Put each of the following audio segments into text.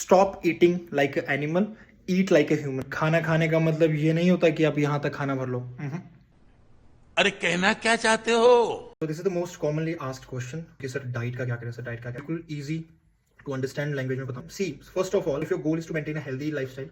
Stop eating like a animal, eat like a human. खाना खाने का मतलब ये नहीं होता कि आप यहाँ तक खाना भर लो। अरे कहना क्या चाहते हो? तो this is the most commonly asked question कि सर डाइट का क्या करें, सर डाइट का क्या। बिल्कुल इजी टू अंडरस्टैंड लैंग्वेज में बताऊं। See, first of all, if your goal is to maintain a healthy lifestyle,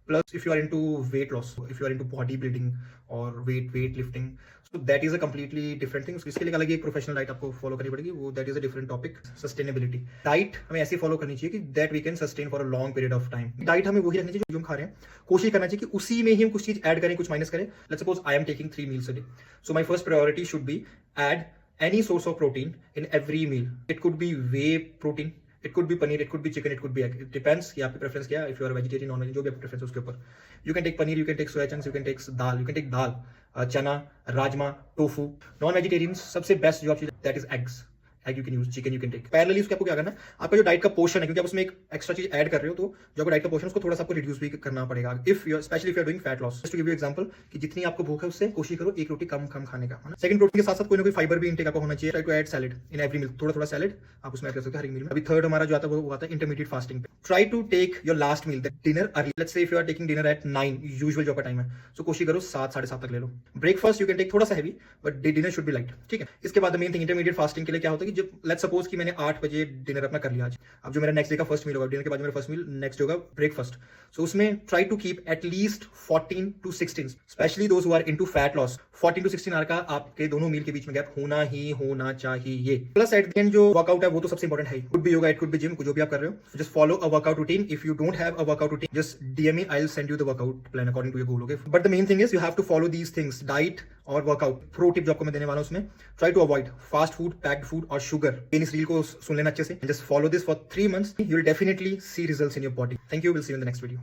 plus if you are into weight loss, if you are into bodybuilding or weightlifting, so that is a completely different thing. इसके लिए अलग एक professional diet आपको follow करनी पड़ेगी, वो that is a different topic. Sustainability diet हमें ऐसी फॉलो करनी चाहिए कि that we can sustain for a long period of time. Diet हमें वही रखनी चाहिए जो हम खा रहे हैं, कोशिश करना चाहिए कि उसी में ही हम कुछ चीज ऐड करें, कुछ माइनस करें। Let's suppose I am taking 3 meals a day, so my first priority should be add any source of protein in every meal. It could be whey protein, it could be paneer, it could be chicken, it could be egg. It depends कि आपकी preference क्या है। If you are vegetarian, non veg, जो भी आपकी preference है उसके ऊपर you can take paneer, you can take soya chunks, you can take dal, you can take dal, chana, rajma, tofu. Non vegetarians सबसे बेस्ट जो आप चीज that is eggs. Egg you can use, chicken you can take. Parallelly उसके आपको क्या करना है, आपका जो डाइट का पोर्शन है, क्योंकि आप उसमें एक एक्स्ट्रा चीज ऐड कर रहे हो, तो जो आपका डाइट का पोर्शन है उसको थोड़ा सा आपको रिड्यूस भी करना पड़ेगा। If you specially if you are doing fat loss. To give you example कि जितनी आपको भूख है उससे कोशिश करो एक रोटी कम कम खाने का। सेकंड, प्रोटीन के साथ साथ कोई ना कोई फाइबर भी इंटेक आपको होना चाहिए। Try to add salad in every meal, थोड़ा थोड़ा सैलेड आप उसमें ऐड कर सकते हो हर एक मील में। अभी थर्ड हमारा जो आता है वो आता है इंटरमीडिएट फास्टिंग पे। Try to take your last meal, dinner early. Let's say if you are taking dinner at 9, usual जो आपका टाइम है, सो कोशिश करो 7 साढ़े 7 तक ले लो। ब्रेकफास्ट यू कैन टेक थोड़ा सा heavy, but dinner should be light, ठीक है। इसके बाद मेन थिंग इंटरमीडिएट फास्टिंग के लिए क्या होता है कि जब लेट्स सपोज कि मैंने 8 बजे डिनर अपना कर लिया आज, अब जो मेरा नेक्स्ट डे का फर्स्ट मील होगा, डिनर के बाद मेरा फर्स्ट मील नेक्स्ट होगा ब्रेकफास्ट। सो उसमें try to keep at least 14 to 16, specially those who are into fat loss, 14 to 16 hour का आपके दोनों मील के बीच में गैप होना ही होना चाहिए। प्लस एट द एंड जो वर्कआउट है वो तो सबसे इंपॉर्टेंट है, could be yoga, it could be gym, जो भी आप कर रहे हो, just follow a workout routine. If you don't have a workout routine, just DM me, I will send you the workout plan according to your goal, okay. But the main thing is you have to follow these things, diet और workout. Pro tip जो आपको मैं देने वाला हूं उसमें, try to avoid fast food, packed food और sugar. इस रील को सुन लेना अच्छे से, just follow this for 3 months, you will definitely see results in your body. Thank you, we'll see you in the next video.